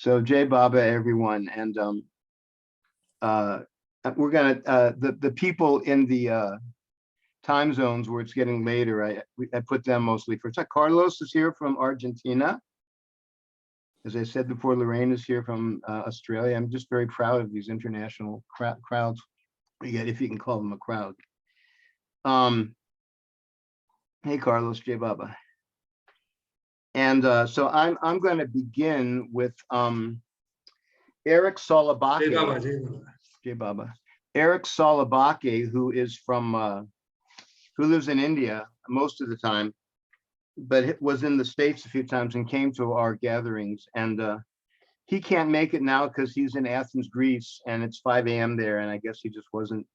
So Jai Baba, everyone, and we're gonna the people in the time zones where it's getting later. I put them mostly first. Carlos is here from Argentina. As I said before, Lorraine is here from Australia. I'm just very proud of these international crowds we get, if you can call them a crowd. Hey, Carlos, Jai Baba. And so I'm going to begin with Eric Solabake. Jai Baba. Eric Solabake, who is from who lives in India most of the time, but was in the States a few times and came to our gatherings. And he can't make it now because he's in Athens, Greece, and it's 5 a.m. there. And I guess he just wasn't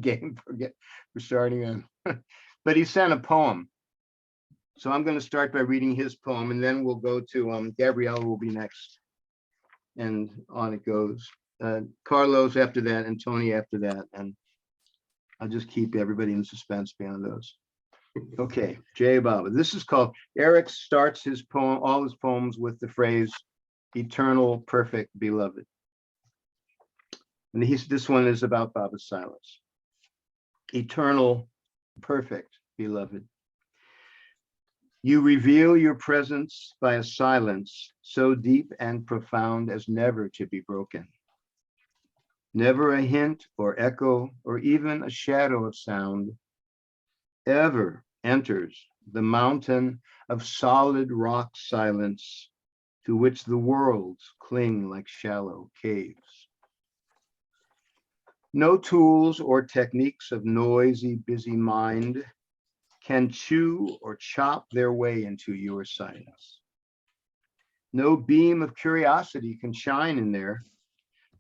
game for starting on. But he sent a poem. So I'm going to start by reading his poem, and then we'll go to Gabriella will be next. And on it goes. Carlos after that, and Tony after that. And I'll just keep everybody in suspense beyond those. Okay, Jai Baba. This is called, Eric starts his poem, all his poems with the phrase, eternal, perfect, beloved. And this one is about Baba's silence. Eternal, perfect, beloved. You reveal your presence by a silence so deep and profound as never to be broken. Never a hint or echo or even a shadow of sound ever enters the mountain of solid rock silence to which the worlds cling like shallow caves. No tools or techniques of noisy, busy mind can chew or chop their way into your silence. No beam of curiosity can shine in there.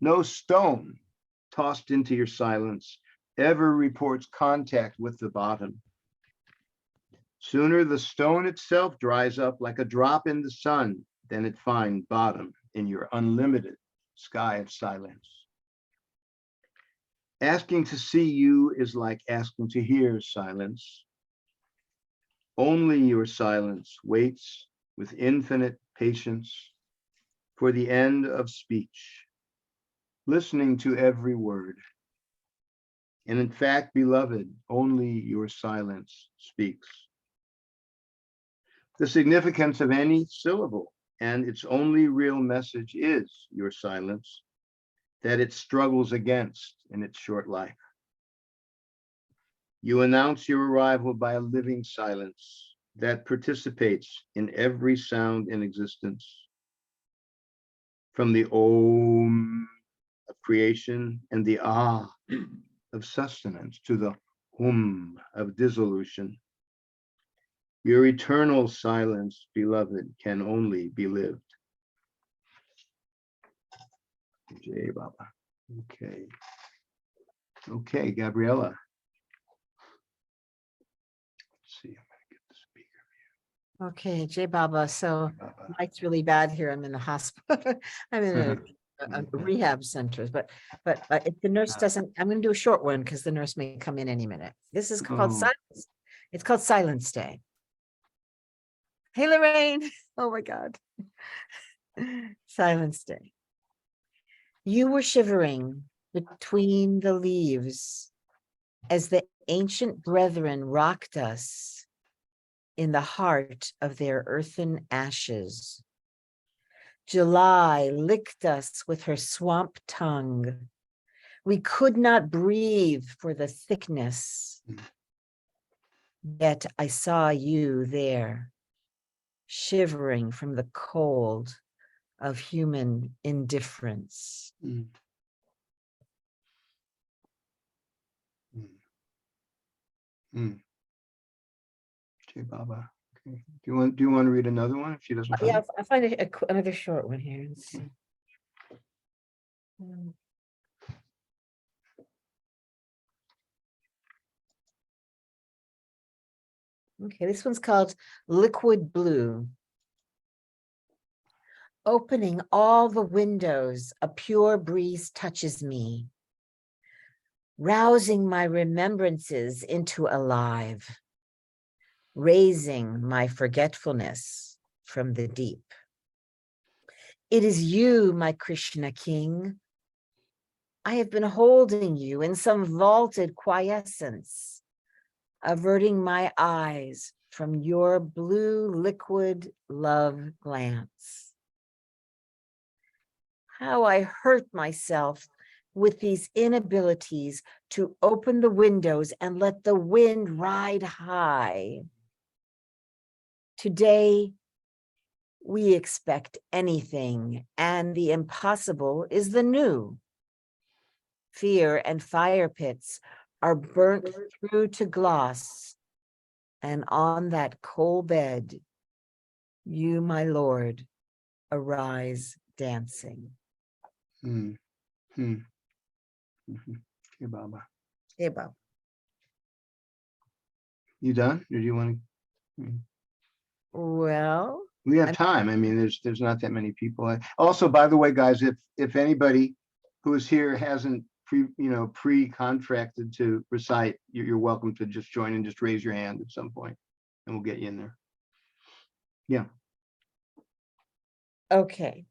No stone tossed into your silence ever reports contact with the bottom. Sooner the stone itself dries up like a drop in the sun than it find bottom in your unlimited sky of silence. Asking to see you is like asking to hear silence. Only your silence waits with infinite patience for the end of speech, listening to every word. And in fact, beloved, only your silence speaks. The significance of any syllable and its only real message is your silence, that it struggles against in its short life. You announce your arrival by a living silence that participates in every sound in existence. From the Om of creation and the Ah of sustenance to the Hum of dissolution. Your eternal silence, beloved, can only be lived. Jai Baba. Okay. Okay, Gabriella. Let's see, I'm gonna get the speaker. Okay, Jai Baba. So Mike's really bad here. I'm in the hospital. I'm in a rehab center, but if the nurse doesn't, I'm going to do a short one because the nurse may come in any minute. This is called silence. It's called Silence Day. Hey, Lorraine. Oh my God. Silence Day. You were shivering between the leaves as the ancient brethren rocked us in the heart of their earthen ashes. July licked us with her swamp tongue. We could not breathe for the thickness. Yet I saw you there, shivering from the cold of human indifference. Jai Baba. Okay. Do you want to read another one if she doesn't find Yeah, it? I'll find another short one here. Let's see. Okay, this one's called Liquid Blue. Opening all the windows, a pure breeze touches me, rousing my remembrances into alive, raising my forgetfulness from the deep. It is you, my Krishna king. I have been holding you in some vaulted quiescence, averting my eyes from your blue liquid love glance. How I hurt myself with these inabilities to open the windows and let the wind ride high. Today, we expect anything, and the impossible is the new. Fear and fire pits are burnt through to gloss, and on that coal bed, you, my Lord, arise dancing. Hmm. Hmm. Mhm. Okay, Baba. Hey, Bob. You done? Or do you want to? Well, We have time. I mean, there's not that many people. Also, by the way, guys, if anybody who is here hasn't pre-contracted to recite, you're welcome to just join and just raise your hand at some point, and we'll get you in there. Yeah. okay.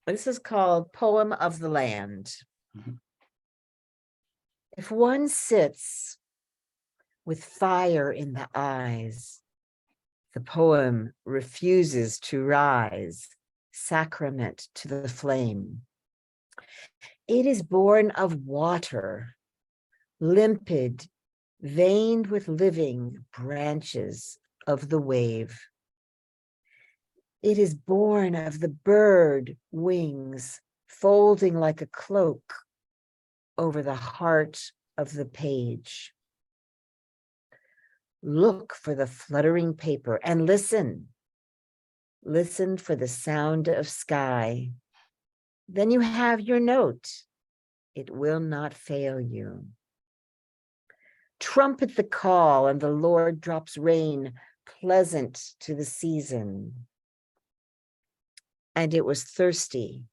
This is called Poem of the Land. Mhm. If one sits with fire in the eyes, the poem refuses to rise, sacrament to the flame. It is born of water, limpid, veined with living branches of the wave. It is born of the bird wings folding like a cloak over the heart of the page. Look for the fluttering paper and listen. Listen for the sound of sky. Then you have your note. It will not fail you. Trumpet the call, and the Lord drops rain, pleasant to the season. And it was thirsty,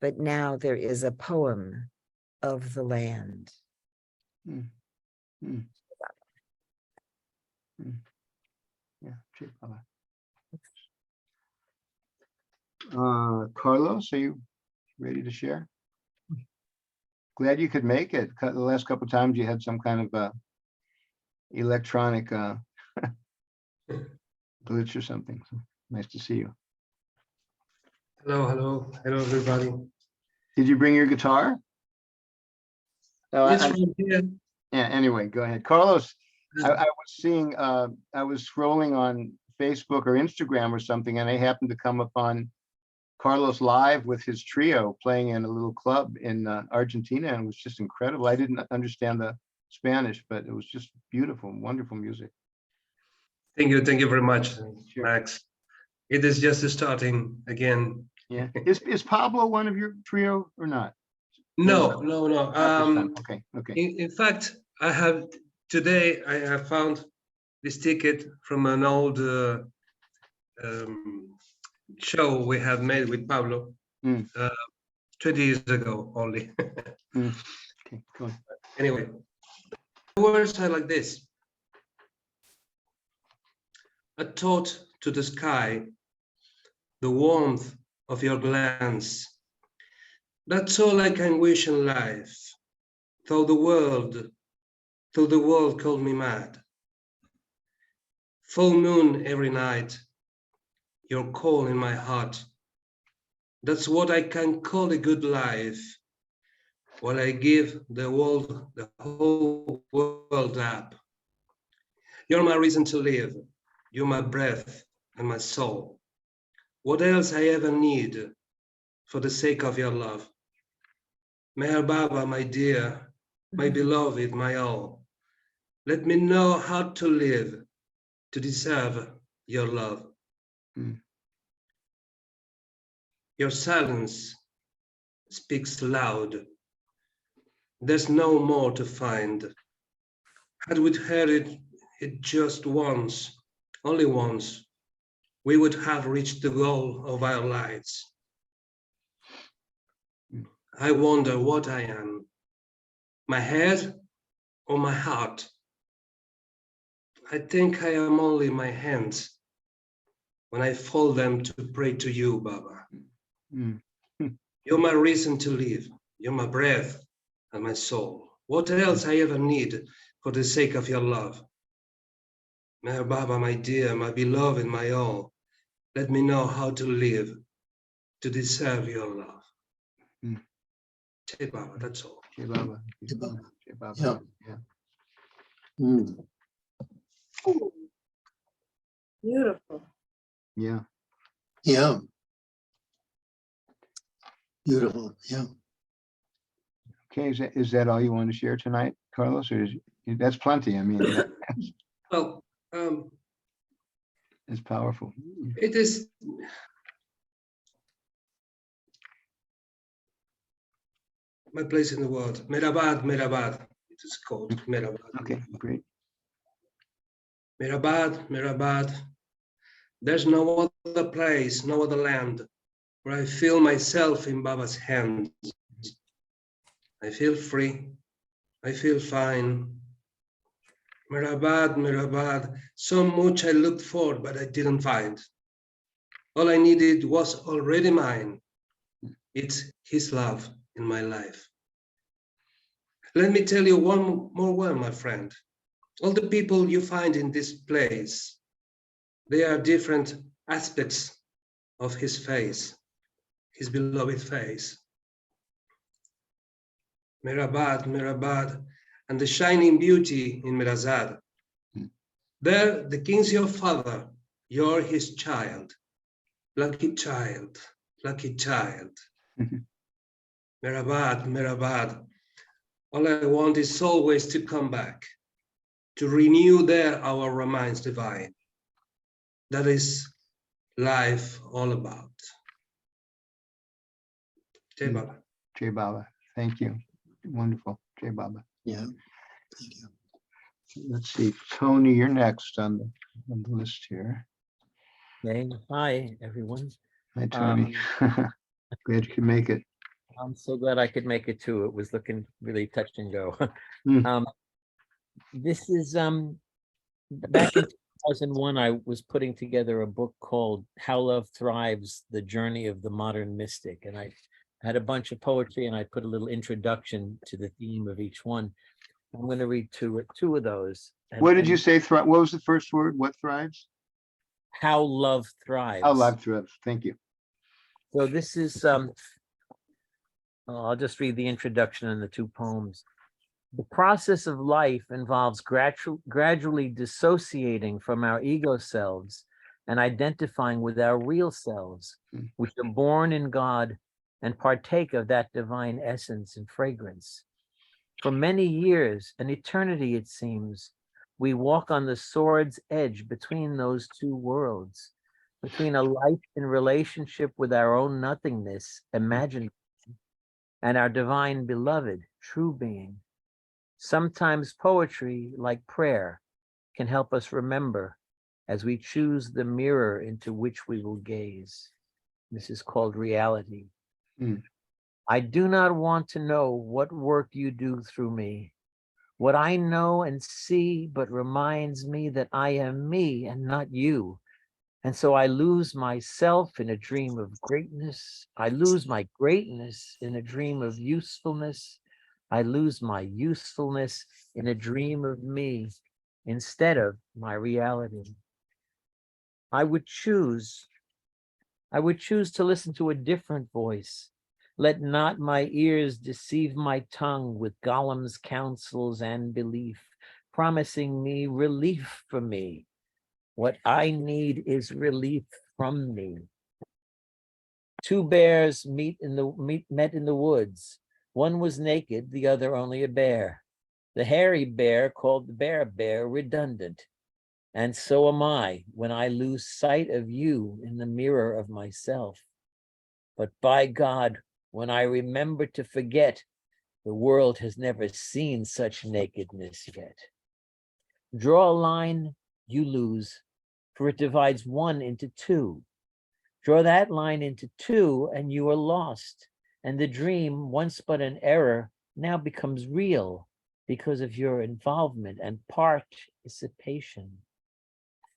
but now there is a poem of the land. Hmm. Hmm. Hmm. Yeah. Okay, Baba. Carlos, are you ready to share? Glad you could make it. The last couple of times you had some kind of electronic glitch or something. So nice to see you. Hello, everybody. Did you bring your guitar? No, It's from here. yeah, anyway, go ahead. Carlos, I was scrolling on Facebook or Instagram or something, and I happened to come upon Carlos live with his trio playing in a little club in Argentina, and it was just incredible. I didn't understand the Spanish, but it was just beautiful, wonderful music. Thank you very much, Sure. Max. It is just starting again. Yeah. Is Pablo one of your trio or not? No. Not this time. Okay. In fact, I have found this ticket from an old show we have made with Pablo 20 years ago only. Okay, go on. Anyway, the words are like this. A thought to the sky, the warmth of your glance. That's all I can wish in life, though the world called me mad. Full moon every night, your call in my heart. That's what I can call a good life, while I give the whole world up. You're my reason to live. You're my breath and my soul. What else I ever need for the sake of your love? Meher Baba, my dear, my beloved, my all. Let me know how to live to deserve your love. Your silence speaks loud. There's no more to find. Had we heard it just once, only once, we would have reached the goal of our lives. I wonder what I am, my head or my heart. I think I am only my hands when I fold them to pray to you, Baba. Mm. You're my reason to live. You're my breath and my soul. What else I ever need for the sake of your love? Meher Baba, my dear, my beloved, my all, let me know how to live to deserve your love. Mm. Jai Baba, that's all. Jai Baba. Jai Baba. Jai Baba. Yeah. Yeah. Mm. Beautiful. Yeah. Yeah. Beautiful. Yeah. Okay, is that all you want to share tonight, Carlos, or that's plenty? I mean, Well, it's powerful. it is. My place in the world. Merabad, Merabad. It is called Merabad. Okay, great. Merabad, Merabad. There's no other place, no other land where I feel myself in Baba's hands. I feel free. I feel fine. Merabad, Merabad. So much I looked for, but I didn't find. All I needed was already mine. It's his love in my life. Let me tell you one more word, my friend. All the people you find in this place, they are different aspects of his face, his beloved face. Merabad, Merabad, and the shining beauty in Mirazad. There, the king's your father, you're his child. Lucky child, lucky child. Merabad, Merabad. All I want is always to come back, to renew there our romance divine. That is life all about. Jai Baba. Jai Baba. Thank you. Wonderful. Jai Baba. Yeah. Thank you. Let's see, Tony, you're next on the list here. Hey, hi, everyone. Hi, Tony. Glad you could make it. I'm so glad I could make it too. It was looking really touch and go. Mm. This is back in 2001, I was putting together a book called How Love Thrives, The Journey of the Modern Mystic. And I had a bunch of poetry and I put a little introduction to the theme of each one. I'm going to read two of those. What did you say? What was the first word? What thrives? How Love Thrives. How love thrives. Thank you. So this is, I'll just read the introduction and the two poems. The process of life involves gradually dissociating from our ego selves and identifying with our real selves, which are born in God and partake of that divine essence and fragrance. For many years, an eternity it seems, we walk on the sword's edge between those two worlds, between a life in relationship with our own nothingness, imagined, and our divine beloved, true being. Sometimes poetry, like prayer, can help us remember as we choose the mirror into which we will gaze. This is called reality. Mm. I do not want to know what work you do through me, what I know and see, but reminds me that I am me and not you. And so I lose myself in a dream of greatness. I lose my greatness in a dream of usefulness. I lose my usefulness in a dream of me instead of my reality. I would choose to listen to a different voice. Let not my ears deceive my tongue with Golem's counsels and belief, promising me relief from me. What I need is relief from me. Two bears met in the woods. One was naked, the other only a bear. The hairy bear called the bear redundant. And so am I when I lose sight of you in the mirror of myself. But by God, when I remember to forget, the world has never seen such nakedness yet. Draw a line, you lose, for it divides one into two. Draw that line into two and you are lost. And the dream, once but an error, now becomes real because of your involvement and participation.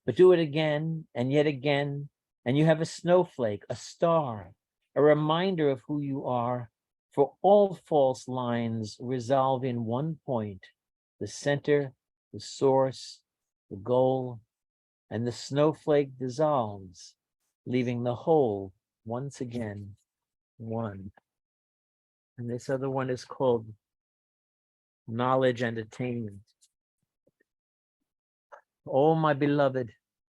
But do it again and yet again, and you have a snowflake, a star, a reminder of who you are, for all false lines resolve in one point, the center, the source, the goal, and the snowflake dissolves, leaving the whole once again one. And this other one is called knowledge and attainment. Oh, my beloved,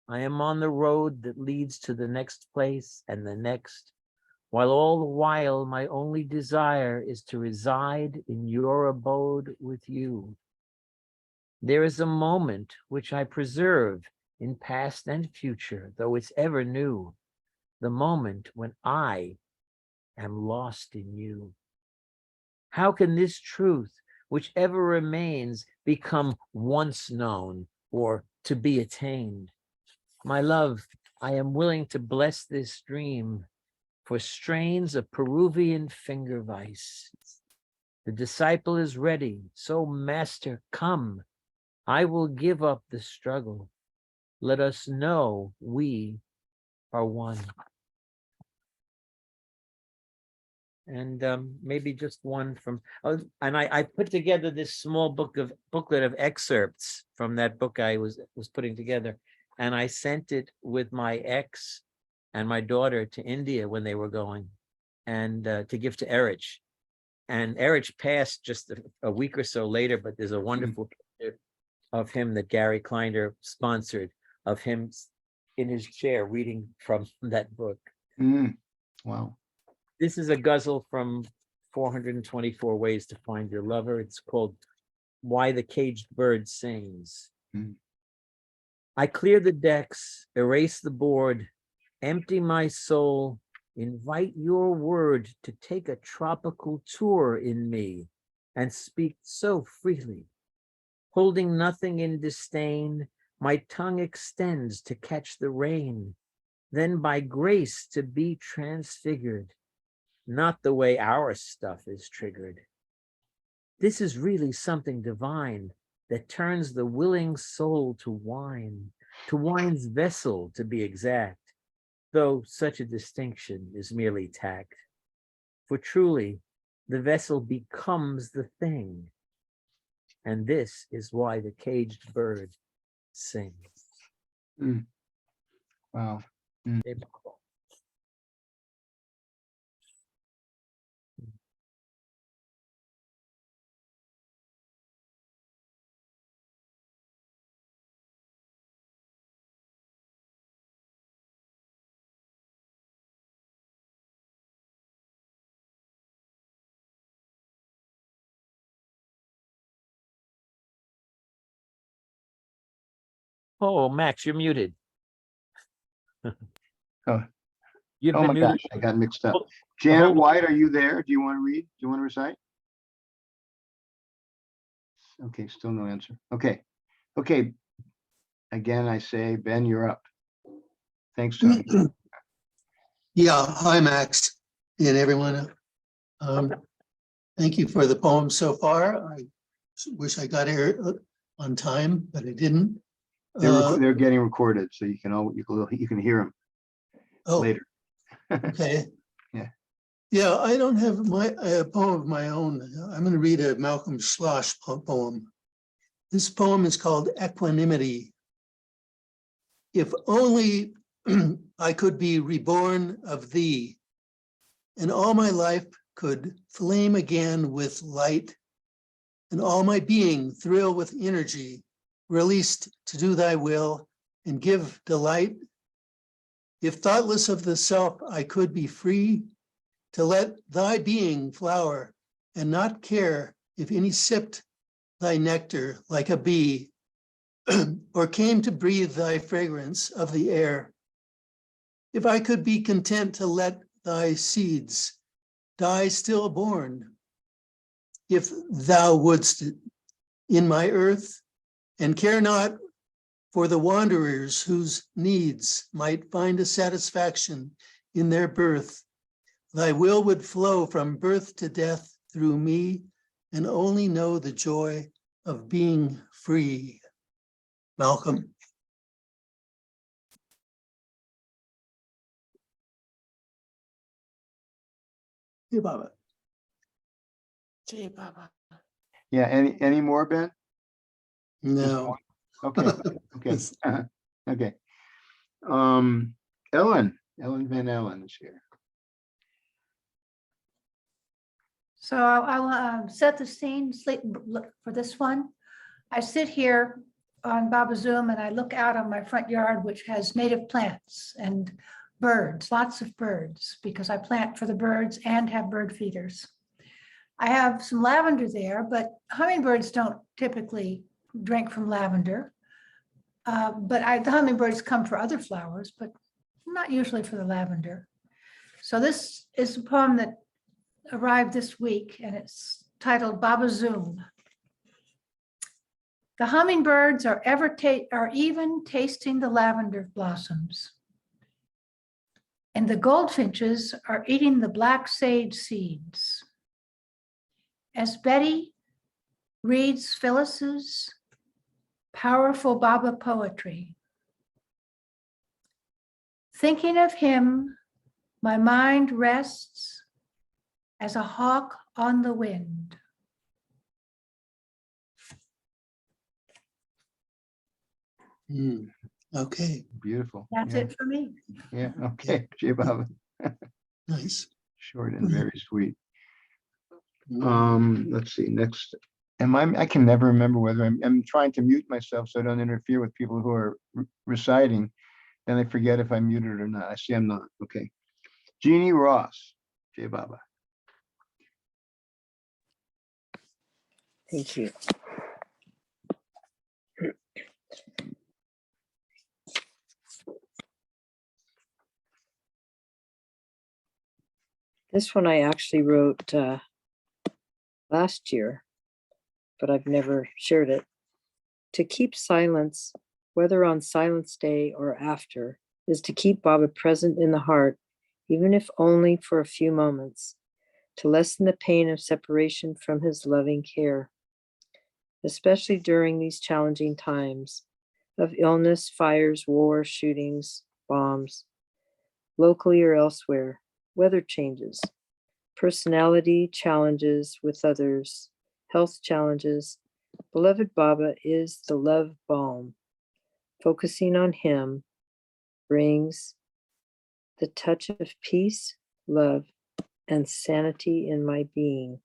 I am on the road that leads to the next place and the next, while all the while my only desire is to reside in your abode with you. There is a moment which I preserve in past and future, though it's ever new, the moment when I am lost in you. How can this truth, which ever remains, become once known or to be attained? My love, I am willing to bless this dream for strains of Peruvian finger vice. The disciple is ready, so master, come. I will give up the struggle. Let us know we are one. And maybe just one from, and I put together this small booklet of excerpts from that book I was putting together, and I sent it with my ex and my daughter to India when they were going, and to give to Erich. And Erich passed just a week or so later, but there's a wonderful picture of him that Gary Kleiner sponsored, of him in his chair reading from that book. Wow. This is a guzzle from 424 Ways to Find Your Lover. It's called Why the Caged Bird Sings. I clear the decks, erase the board, empty my soul, invite your word to take a tropical tour in me and speak so freely. Holding nothing in disdain, my tongue extends to catch the rain, then by grace to be transfigured. Not the way our stuff is triggered. This is really something divine that turns the willing soul to wine's vessel to be exact, though such a distinction is merely tact. For truly, the vessel becomes the thing, and this is why the caged bird sings. Wow. Oh, Max, you're muted. Oh. You've Oh been my muted. gosh, I got mixed up. Hold- Janet hold- White, are you there? Do you want to read? Do you want to recite? Okay, still no answer. Okay. Okay. Again, I say, Ben, you're up. Thanks, Tony. Yeah, hi, Max, and everyone. Thank you for the poem so far. I wish I got here on time, but I didn't. They're getting recorded, so you can hear them Oh, later. okay. Yeah. Yeah, I don't have a poem of my own. I'm going to read a Malcolm Schloss poem. This poem is called Equanimity. If only I could be reborn of thee, and all my life could flame again with light, and all my being thrill with energy, released to do thy will and give delight. If thoughtless of the self, I could be free to let thy being flower and not care if any sipped thy nectar like a bee or came to breathe thy fragrance of the air. If I could be content to let thy seeds die stillborn, if thou wouldst in my earth, and care not for the wanderers whose needs might find a satisfaction in their birth, thy will would flow from birth to death through me, and only know the joy of being free. Malcolm. Hey, Baba. Jai Baba. Yeah, any more, Ben? No. Okay, okay, okay. Ellen Van Ellen is here. So I'll set the scene for this one. I sit here on Baba Zoom and I look out on my front yard, which has native plants and birds, lots of birds, because I plant for the birds and have bird feeders. I have some lavender there, but hummingbirds don't typically drink from lavender. The hummingbirds come for other flowers, but not usually for the lavender. So this is a poem that arrived this week and it's titled Baba Zoom. The hummingbirds are even tasting the lavender blossoms. And the goldfinches are eating the black sage seeds. As Betty reads Phyllis's powerful Baba poetry, thinking of him, my mind rests as a hawk on the wind. Okay, Beautiful. That's Yeah, it for me. yeah, okay, Jai Baba. nice. Short and very sweet. Mm. Let's see, next. I can never remember whether I'm trying to mute myself so I don't interfere with people who are reciting. Then I forget if I'm muted or not. I see I'm not. Okay. Jeannie Ross, Jai Baba. Thank you. This one I actually wrote last year, but I've never shared it. To keep silence, whether on Silence Day or after, is to keep Baba present in the heart, even if only for a few moments, to lessen the pain of separation from his loving care. Especially during these challenging times of illness, fires, war, shootings, bombs, locally or elsewhere, weather changes, personality challenges with others, health challenges. Beloved Baba is the love balm. Focusing on him brings the touch of peace, love, and sanity in my being.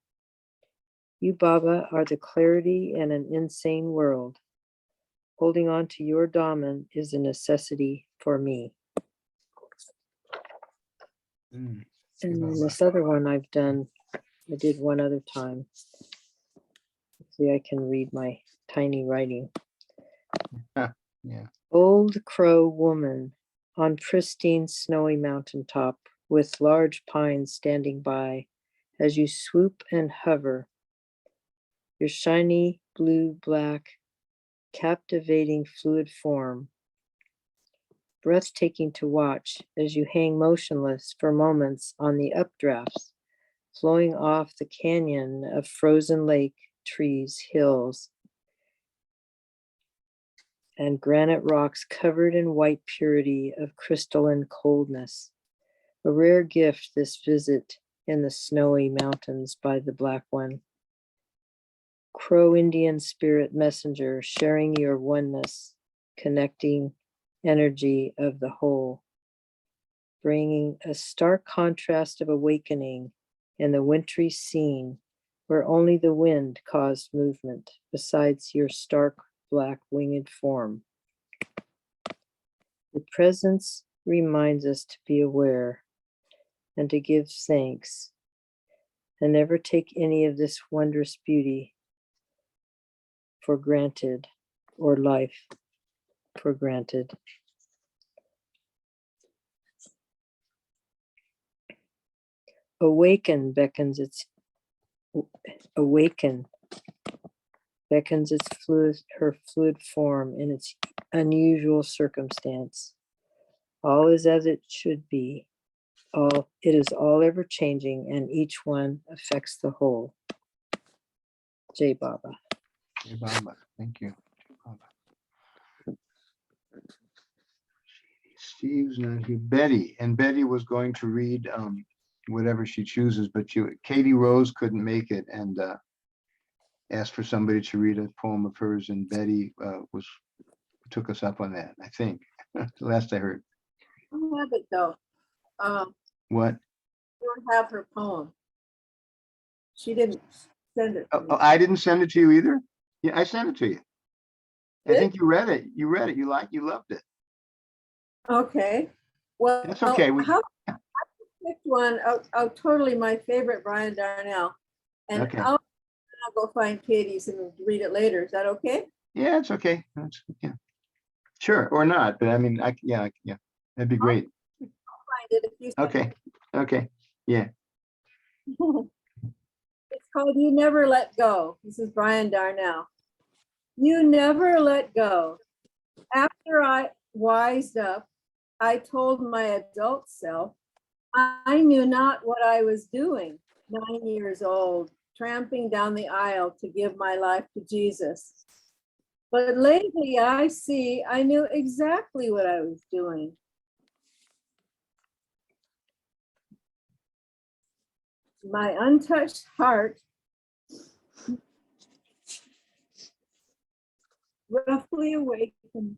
You, Baba, are the clarity in an insane world. Holding on to your Dhamma is a necessity for me. And then this other one I did one other time. See, I can read my tiny writing. Yeah. Old crow woman on pristine snowy mountaintop with large pines standing by as you swoop and hover. Your shiny blue-black, captivating fluid form, breathtaking to watch as you hang motionless for moments on the updrafts, flowing off the canyon of frozen lake, trees, hills, and granite rocks covered in white purity of crystalline coldness. A rare gift, this visit in the snowy mountains by the Black One. Crow Indian spirit messenger, sharing your oneness, connecting energy of the whole, bringing a stark contrast of awakening in the wintry scene where only the wind caused movement besides your stark black winged form. The presence reminds us to be aware and to give thanks and never take any of this wondrous beauty for granted or life for granted. Awaken beckons its her fluid form in its unusual circumstance. All is as it should be. It is all ever changing, and each one affects the whole. Jai Baba. Jai Baba. Thank you. Jai Baba. Steve's not here. Betty, and Betty was going to read whatever she chooses, but Katie Rose couldn't make it and asked for somebody to read a poem of hers, and Betty took us up on that, I think. The last I heard. I don't have it though. What? I don't have her poem. She didn't send it to me. Oh, I didn't send it to you either? Yeah, I sent it to you. I Did? think you read it. You read it. You loved it. Okay. Well, That's okay. how I picked one of totally my favorite, Brian Darnell. And Okay. I'll go find Katie's and read it later. Is that okay? Yeah, it's okay. Yeah. Sure, or not, but I mean, yeah, that'd be great. Find it if you send Okay, okay, yeah. it. It's called You Never Let Go. This is Brian Darnell. You never let go. After I wised up, I told my adult self, I knew not what I was doing, 9 years old, tramping down the aisle to give my life to Jesus. But lately I see I knew exactly what I was doing. My untouched heart roughly awakened.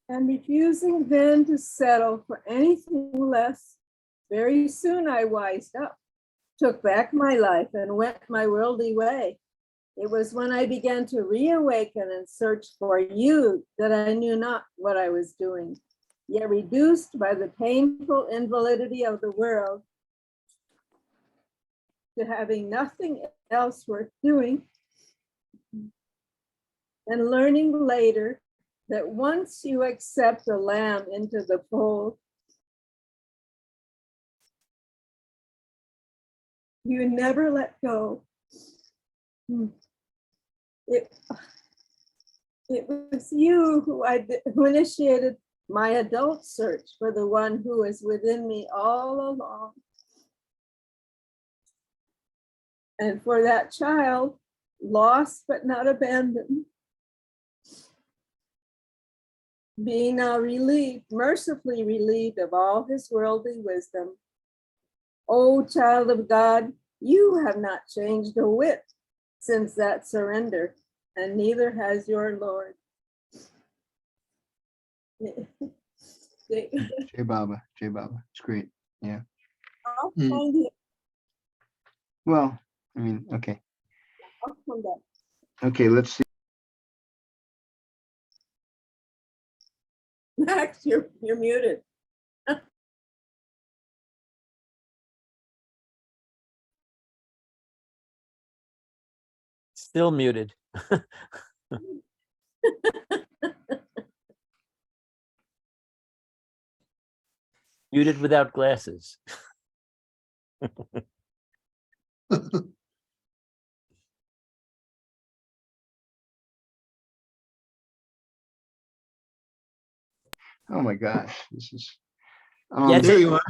And refusing then to settle for anything less, very soon I wised up, took back my life and went my worldly way. It was when I began to reawaken and search for you that I knew not what I was doing, yet reduced by the painful invalidity of the world to having nothing else worth doing, and learning later that once you accept a lamb into the fold, you never let go. It was you who initiated my adult search for the one who is within me all along. And for that child, lost but not abandoned, being now relieved, mercifully relieved of all his worldly wisdom. O child of God, you have not changed a whit since that surrender, and neither has your Lord. Jay Baba, it's great, yeah. I'll find it. Well, I mean, okay, I'll come back. okay, let's see. Max, you're muted. Still muted. Muted without glasses. Oh my gosh, this is. Yeah, There you are.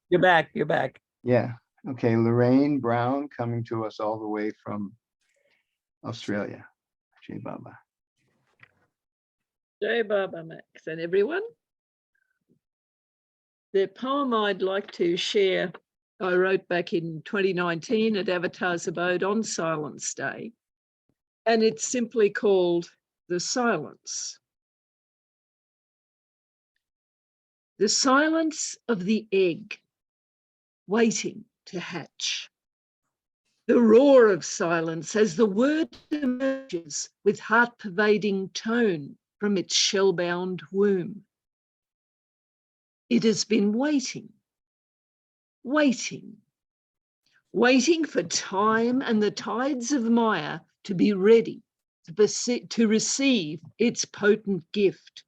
You're back. You're back. Yeah, okay, Lorraine Brown coming to us all the way from Australia. Jay Baba. Jai Baba, Max, and everyone. The poem I'd like to share, I wrote back in 2019 at Avatar's Abode on Silence Day, and it's simply called The Silence. The silence of the egg, waiting to hatch. The roar of silence as the word emerges with heart-pervading tone from its shell-bound womb. It has been waiting, waiting for time and the tides of Maya to be ready to receive its potent gift.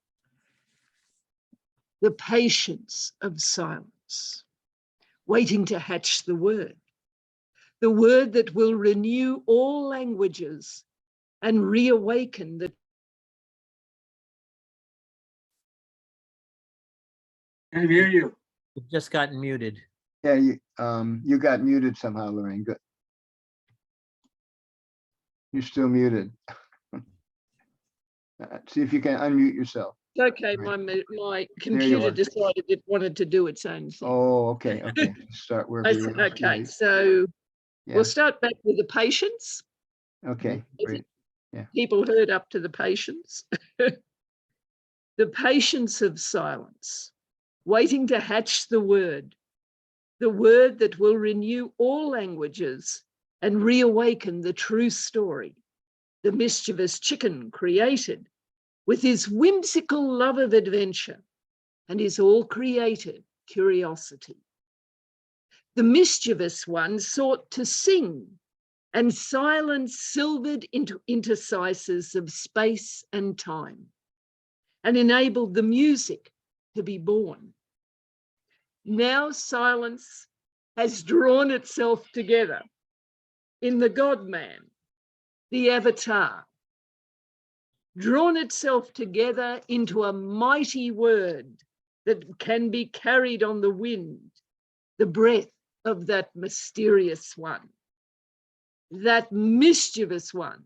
The patience of silence, waiting to hatch the word that will renew all languages and reawaken the. Can hear you. You've just gotten muted. Yeah, you got muted somehow, Lorraine, good. You're still muted. See if you can unmute yourself. Okay, my computer are. decided it wanted to do its own thing. Oh, okay, okay. Start wherever you want. Okay, so Yeah, we'll start back with the patience. okay, great. People heard up to the patience. The patience of silence, waiting to hatch the word that will renew all languages and reawaken the true story, the mischievous chicken created with his whimsical love of adventure and his all-creative curiosity. The mischievous one sought to sing, and silence silvered into interstices of space and time, and enabled the music to be born. Now silence has drawn itself together in the God-man, the avatar, drawn itself together into a mighty word that can be carried on the wind, the breath of that mysterious one, that mischievous one,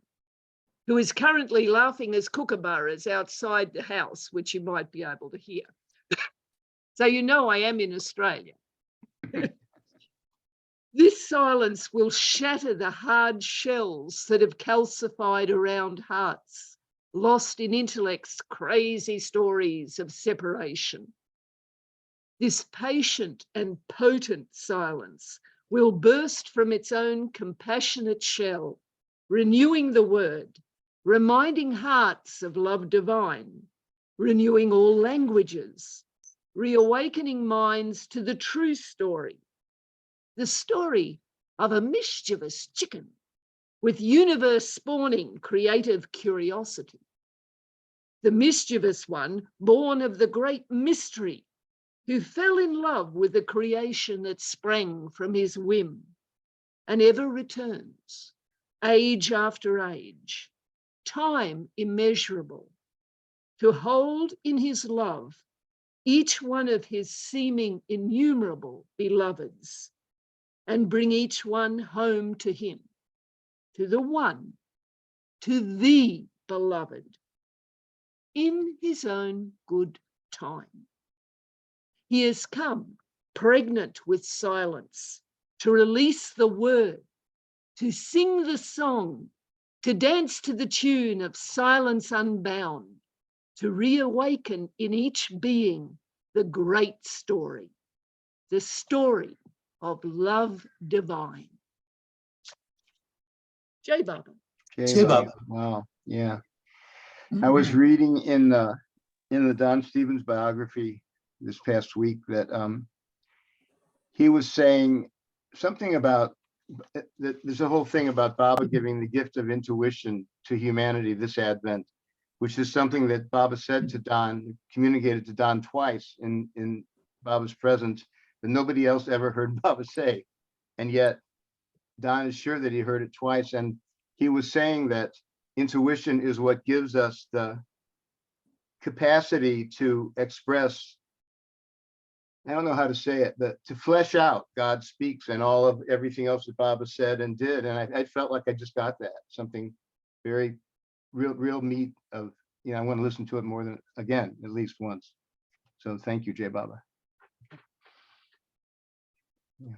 who is currently laughing as kookaburras outside the house, which you might be able to hear. So you know I am in Australia. This silence will shatter the hard shells that have calcified around hearts, lost in intellect's crazy stories of separation. This patient and potent silence will burst from its own compassionate shell, renewing the word, reminding hearts of love divine, renewing all languages, reawakening minds to the true story, the story of a mischievous chicken with universe spawning creative curiosity. The mischievous one born of the great mystery, who fell in love with the creation that sprang from his whim and ever returns, age after age, time immeasurable, to hold in his love each one of his seeming innumerable beloveds, and bring each one home to him, to the one, to the beloved, in his own good time. He has come pregnant with silence to release the word, to sing the song, to dance to the tune of silence unbound, to reawaken in each being the great story, the story of love divine. Jai Baba. Jai Baba. Wow, yeah. I was reading in the Don Stevens biography this past week that he was saying something about that there's a whole thing about Baba giving the gift of intuition to humanity this Advent, which is something that Baba said to Don, communicated to Don twice in Baba's presence, that nobody else ever heard Baba say. And yet Don is sure that he heard it twice. And he was saying that intuition is what gives us the capacity to express, I don't know how to say it, but to flesh out God speaks and all of everything else that Baba said and did. And I felt like I just got that, something very real meat of, you know, I want to listen to it more than, again, at least once. So thank you, Jai Baba. Yeah.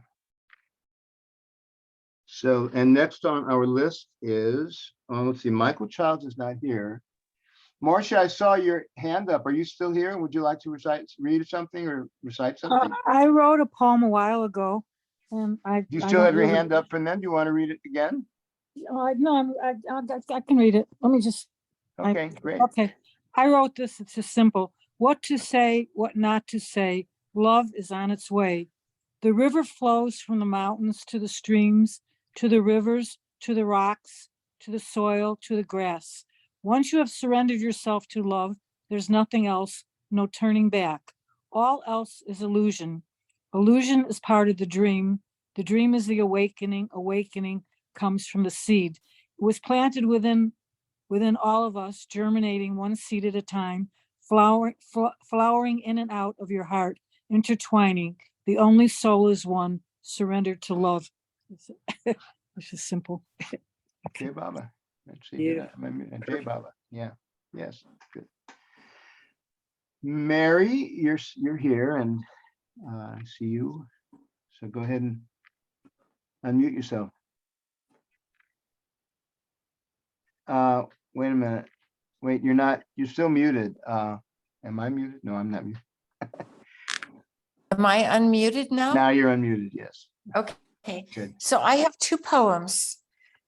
So, and next on our list is, let's see, Michael Childs is not here. Marcia, I saw your hand up. Are you still here? Would you like to read something or recite something? I wrote a poem a while ago, and Do you still have your hand up from then? Do you want to read it again? No, I can read it. Let me just. Okay, great. Okay, I wrote this. It's just simple. What to say, what not to say. Love is on its way. The river flows from the mountains to the streams, to the rivers, to the rocks, to the soil, to the grass. Once you have surrendered yourself to love, there's nothing else, no turning back. All else is illusion. Illusion is part of the dream. The dream is the awakening. Awakening comes from the seed. It was planted within all of us, germinating one seed at a time, flowering in and out of your heart, intertwining. The only soul is one, surrendered to love. Which is simple. Okay, Baba. Let's see. Yeah. Jai Baba. Yeah. Yes. Good. Mary, you're here and I see you. So go ahead and unmute yourself. Wait a minute. Wait, you're still muted. Am I muted? No, I'm not muted. Am I unmuted now? Now you're unmuted, yes. Okay, Good. so I have two poems,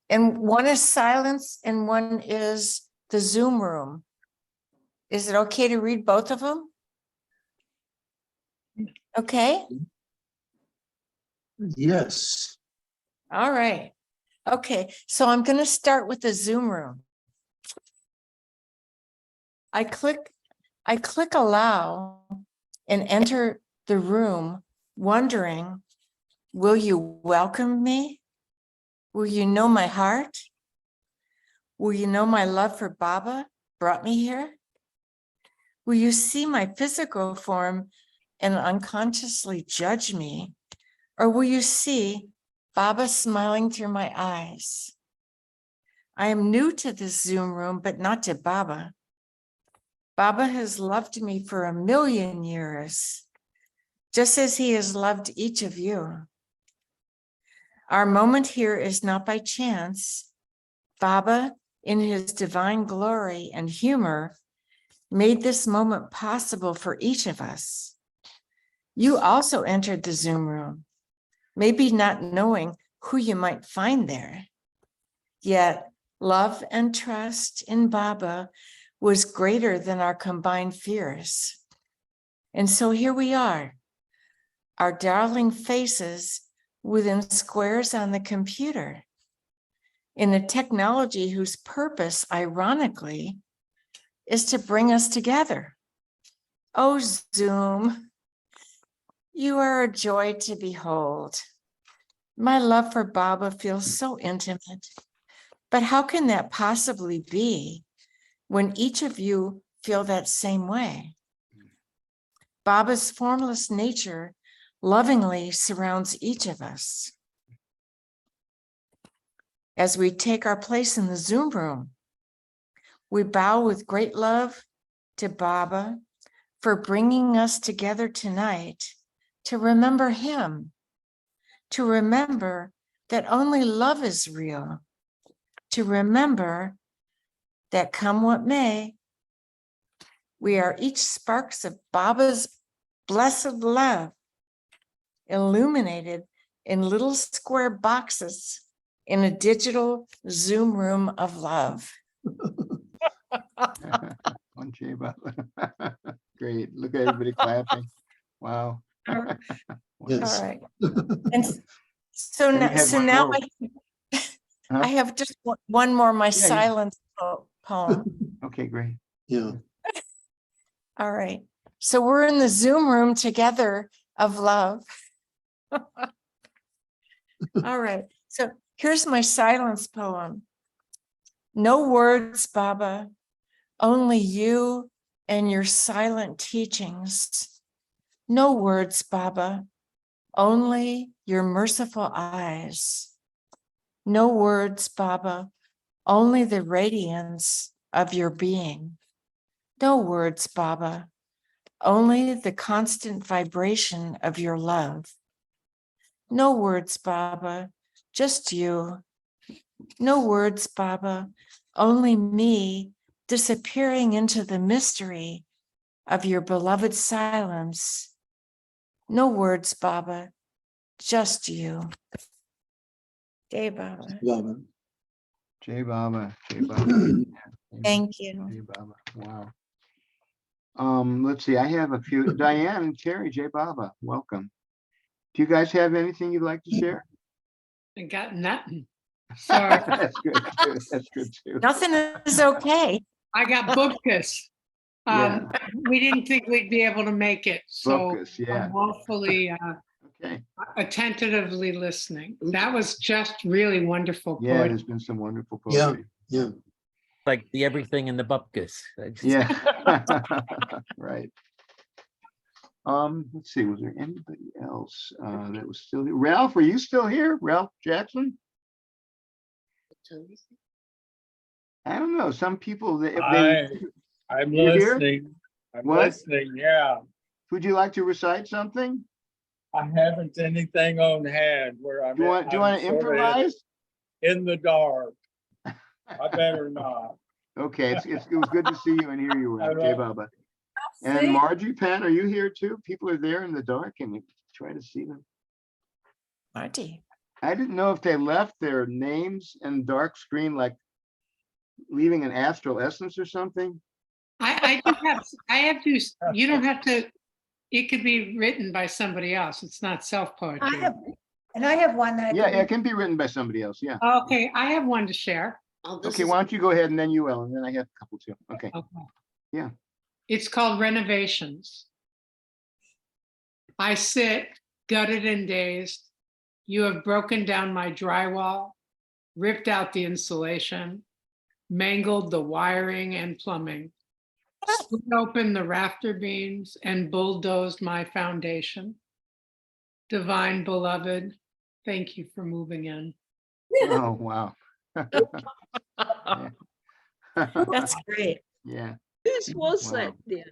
and one is silence and one is the Zoom room. Is it okay to read both of them? Okay, Yes. all right. Okay, so I'm going to start with the Zoom room. I click allow and enter the room, wondering, will you welcome me? Will you know my heart? Will you know my love for Baba brought me here? Will you see my physical form and unconsciously judge me? Or will you see Baba smiling through my eyes? I am new to this Zoom room, but not to Baba. Baba has loved me for 1,000,000 years, just as he has loved each of you. Our moment here is not by chance. Baba, in his divine glory and humor, made this moment possible for each of us. You also entered the Zoom room, maybe not knowing who you might find there. Yet love and trust in Baba was greater than our combined fears. And so here we are, our darling faces within squares on the computer, in a technology whose purpose, ironically, is to bring us together. Oh, Zoom, you are a joy to behold. My love for Baba feels so intimate, but how can that possibly be when each of you feel that same way? Baba's formless nature lovingly surrounds each of us. As we take our place in the Zoom room, we bow with great love to Baba for bringing us together tonight to remember him, to remember that only love is real, to remember that come what may, we are each sparks of Baba's blessed love, illuminated in little square boxes in a digital Zoom room of love. One J Baba. Great. Look at everybody clapping. Wow. All Yes. right. And so And you now, had one now more. Huh? I have just one more, my yeah. silence poem. Okay, great. Yeah. All right. So we're in the Zoom room together of love. All right. So here's my silence poem. No words, Baba, only you and your silent teachings. No words, Baba, only your merciful eyes. No words, Baba, only the radiance of your being. No words, Baba, only the constant vibration of your love. No words, Baba, just you. No words, Baba, only me disappearing into the mystery of your beloved silence. No words, Baba, just you. Jai Baba. Baba. J Baba. J Baba. Thank you. J Baba. Wow. Let's see. I have a few. Diane and Terry, J Baba, welcome. Do you guys have anything you'd like to share? I got nothing. Sorry. That's good too. That's good too. Nothing is okay. I got Bupkis. Yeah. We didn't think we'd be able to make it, so Focus, yeah. I'm woefully Okay. attentively listening. That was just really wonderful. Yeah, poetry. there's been some wonderful Yeah. poetry. Yeah. Like the everything in the bupkis. Yeah. Right. Let's see, was there anybody else that was still here? Ralph, were you still here? Ralph Jackson? I don't know. Some people I'm I'm You're here? listening. I'm What? listening, yeah. Would you like to recite something? I haven't anything on hand where I'm. Do you want to I'm sorta improvise? In the dark. I better not. Okay, it was good to see you and hear you, I Jay will. Baba. And Margie Penn, are you here too? People are there in the dark and you try to see them. Marty. I didn't know if they left their names in dark screen, like leaving an astral essence or something. I have to, you don't have to, it could be written by somebody else. It's not I self-poetry. have, and I have one that I Yeah, can it can be written by somebody else. Yeah. Okay, I have one to share. Okay, why don't you go ahead and then you, Ellen, then I have a couple too. Okay. Okay. Yeah. It's called Renovations. I sit gutted and dazed. You have broken down my drywall, ripped out the insulation, mangled the wiring and plumbing, split open the rafter beams and bulldozed my foundation. Divine beloved, thank you for moving in. Oh, wow. That's great. Yeah. Whose was Wow. that, dear?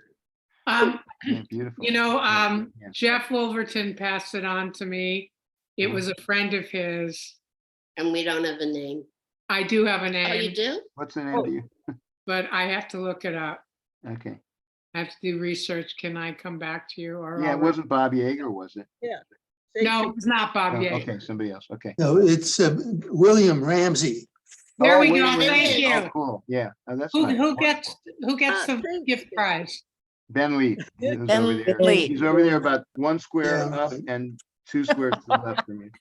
Yeah, beautiful. You know, Yeah. Jeff Wolverton passed it on to me. It was a friend of his. And we don't have a name. I do have a Oh, you name, do? What's the name of you? but I have to look it up. Okay. I have to do research. Can I come back to you? Or Yeah, it wasn't Bob Yeager, was it? No, it's not Bob No, Yeager. okay, somebody else. Okay. No, it's William Ramsey. There we William go. Thank Ramsey. you. Oh, cool. Yeah. Oh, that's Who nice. gets the thank gift you. prize? Ben Lee. He was Ben over there. Lee. He's over there about 1 square Yeah. up and 2 squares to the left from you.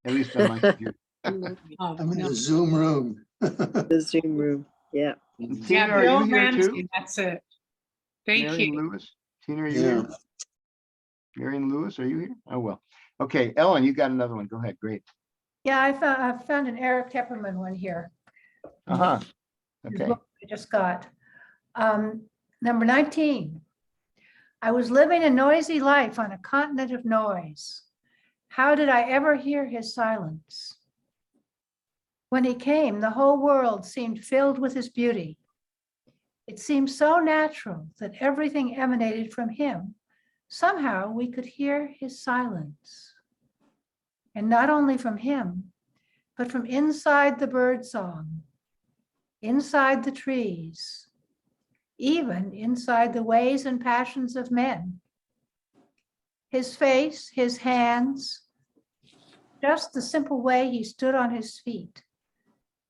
At least on my computer. Oh, I'm in no. the Zoom room. The Zoom room, yeah. Tina, Yeah, are Bill you here Ramsey, too? that's it. Thank Marion you. Lewis? Tina, are you Yeah. here? Marion Lewis, are you here? Oh, well. Okay, Ellen, you got another one. Go ahead. Great. Yeah, I found an Eric Tepperman one here. Uh-huh. His Okay. book I just got. Number 19. I was living a noisy life on a continent of noise. How did I ever hear his silence? When he came, the whole world seemed filled with his beauty. It seemed so natural that everything emanated from him. Somehow we could hear his silence. And not only from him, but from inside the birdsong, inside the trees, even inside the ways and passions of men. His face, his hands, just the simple way he stood on his feet,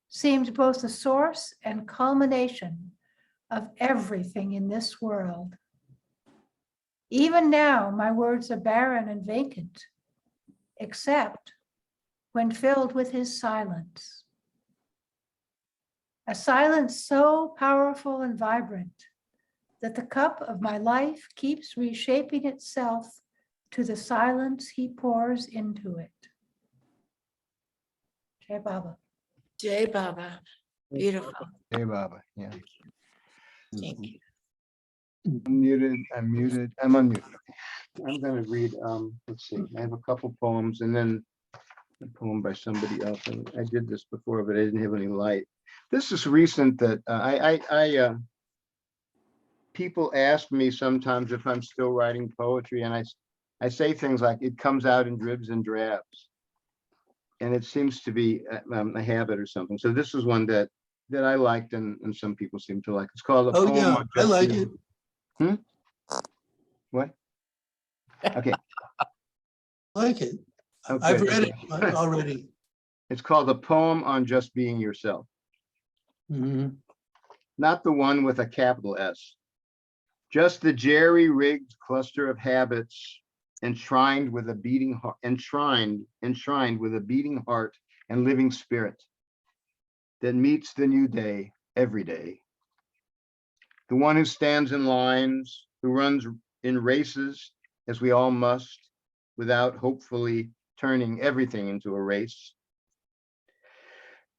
seemed both the source and culmination of everything in this world. Even now, my words are barren and vacant, except when filled with his silence. A silence so powerful and vibrant that the cup of my life keeps reshaping itself to the silence he pours into it. Jai Baba. Jay Baba. Beautiful. Hey, Baba. Yeah. Thank you. Unmuted. I'm muted. I'm unmuted. Okay. I'm gonna read, let's see, I have a couple poems and then a poem by somebody else. And I did this before, but I didn't have any light. This is recent that people ask me sometimes if I'm still writing poetry, and I say things like it comes out in dribs and drabs. And it seems to be a habit or something. So this is one that I liked and some people seem to like. It's called a Oh, poem. yeah, on I just like being- it. What? Okay. Like it. Okay, I've read it okay. already. It's called a poem on just being yourself. Mhm. Not the one with a capital S. Just the jerry-rigged cluster of habits enshrined with a beating heart, enshrined with a beating heart and living spirit that meets the new day every day. The one who stands in lines, who runs in races, as we all must, without hopefully turning everything into a race.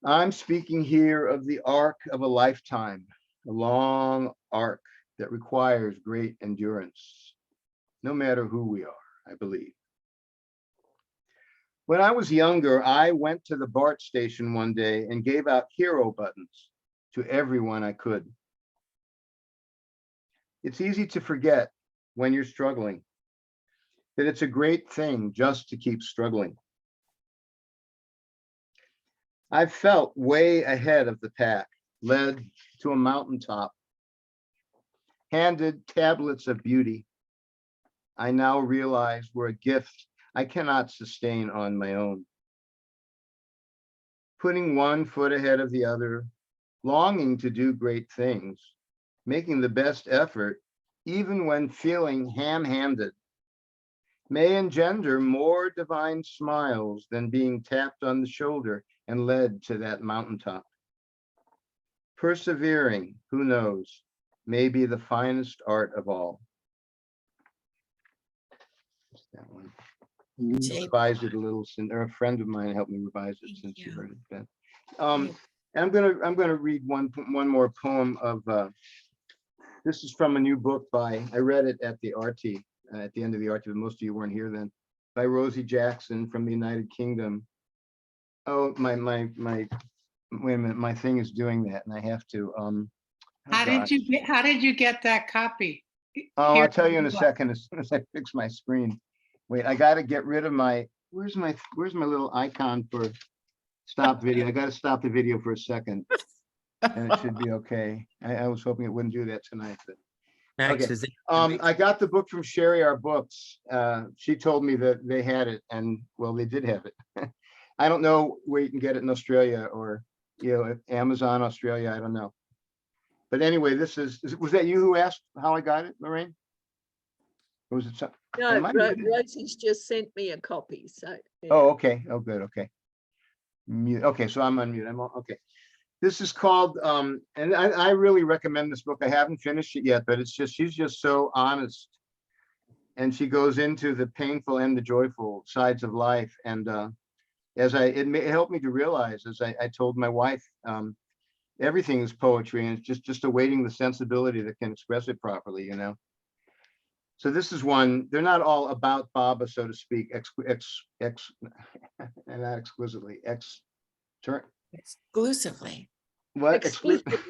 I'm speaking here of the arc of a lifetime, a long arc that requires great endurance, no matter who we are, I believe. When I was younger, I went to the BART station one day and gave out hero buttons to everyone I could. It's easy to forget when you're struggling that it's a great thing just to keep struggling. I've felt way ahead of the pack, led to a mountaintop, handed tablets of beauty. I now realize were a gift I cannot sustain on my own. Putting one foot ahead of the other, longing to do great things, making the best effort, even when feeling ham-handed, may engender more divine smiles than being tapped on the shoulder and led to that mountaintop. Persevering, who knows, may be the finest art of all. That one. Jay, Revised it a little, or a friend of mine helped me revise it since she you. heard it. Ben. And I'm gonna read one more poem of. This is from a new book by. I read it at the RT at the end of the RT, but most of you weren't here then. By Rosie Jackson from the United Kingdom. Oh, my wait a minute, my thing is doing that, and I have to. How did you get that copy? Oh, Here- I'll tell you in a second as soon as I fix my screen. Wait, I got to get rid of my. Where's my little icon for stop video? I got to stop the video for a second, and it should be okay. I was hoping it wouldn't do that tonight, but Max, okay. is it? I got the book from Sherry, our books. She told me that they had it, and well, they did have it. I don't know where you can get it in Australia or Amazon Australia. I don't know. But anyway, was that you who asked how I got it, Lorraine? Or was it something? No, muted? Rosie's just sent me a copy, so. yeah. Oh, okay. Oh, good. Okay. Mute. Okay, so I'm unmuted. Okay. This is called, and I really recommend this book. I haven't finished it yet, but she's just so honest. And she goes into the painful and the joyful sides of life. And it helped me to realize, as I told my wife, everything is poetry, and it's just awaiting the sensibility that can express it properly, So this is one. They're not all about Baba, so to speak. And not exquisitely. Exclusively. What? Exclusively.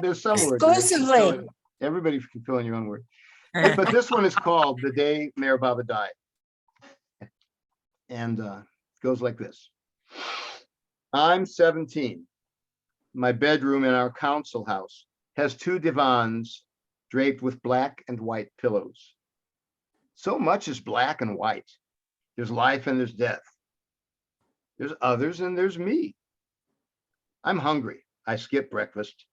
There's some words. there. Exclusively. Everybody can fill in your own word. But this one is called "The Day Mayor Baba Died," and goes like this. I'm 17. My bedroom in our council house has 2 divans draped with black and white pillows. So much is black and white. There's life and there's death. There's others and there's me. I'm hungry. I skip breakfast.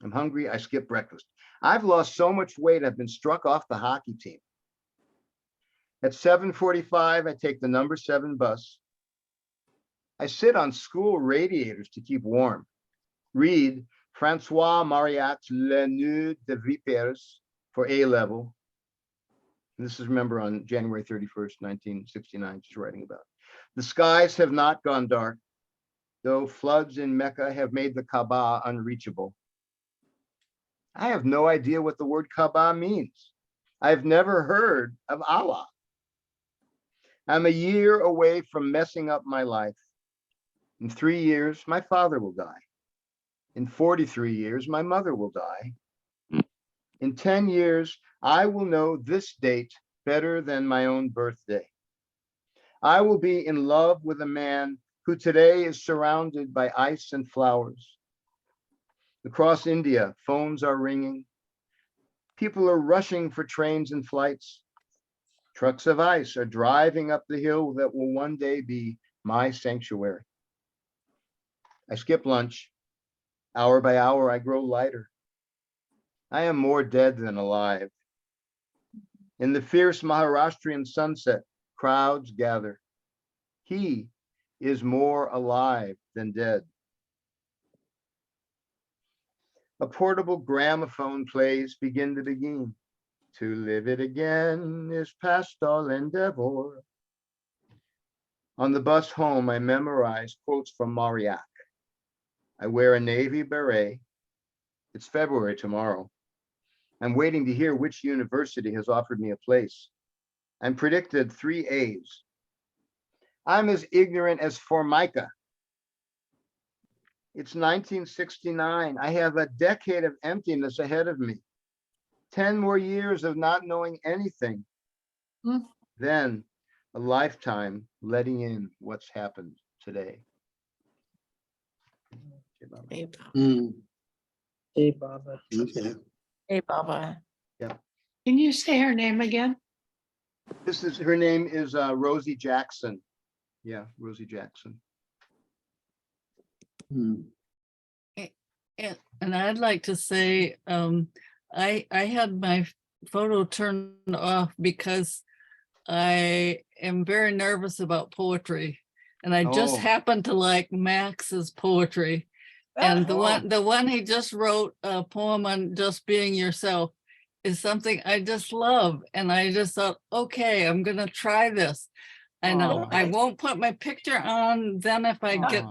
I'm hungry. I skip breakfast. I've lost so much weight. I've been struck off the hockey team. At 7:45, I take the number 7 bus. I sit on school radiators to keep warm. Read Francois Mauriac's Le Nœud de Vipers for A level. And this is, remember, on January 31st, 1969, she's writing about. The skies have not gone dark, though floods in Mecca have made the Kaaba unreachable. I have no idea what the word Kaaba means. I've never heard of Allah. I'm a year away from messing up my life. In 3 years, my father will die. In 43 years, my mother will die. In 10 years, I will know this date better than my own birthday. I will be in love with a man who today is surrounded by ice and flowers. Across India, phones are ringing. People are rushing for trains and flights. Trucks of ice are driving up the hill that will one day be my sanctuary. I skip lunch. Hour by hour, I grow lighter. I am more dead than alive. In the fierce Maharashtrian sunset, crowds gather. He is more alive than dead. A portable gramophone plays Begin to Begin. To live it again is past all endeavor. On the bus home, I memorize quotes from Mauriac. I wear a navy beret. It's February tomorrow. I'm waiting to hear which university has offered me a place. I'm predicted 3 A's. I'm as ignorant as Formica. It's 1969. I have a decade of emptiness ahead of me. 10 more years of not knowing anything. Hmm. Then a lifetime letting in what's happened today. Okay, Baba. Hey, Baba. Hmm, Hey, Baba. okay. Hey, Baba. Can you say her name again? Her name is Rosie Jackson. Yeah, Rosie Jackson. Hmm. And I'd like to say, I had my photo turned off because I am very nervous about poetry. And I just Oh. happen to like Max's poetry. And the one he just wrote, a poem on just being yourself, is something I just love. And I just thought, okay, I'm gonna try this. I know I won't put my picture on. Then if I get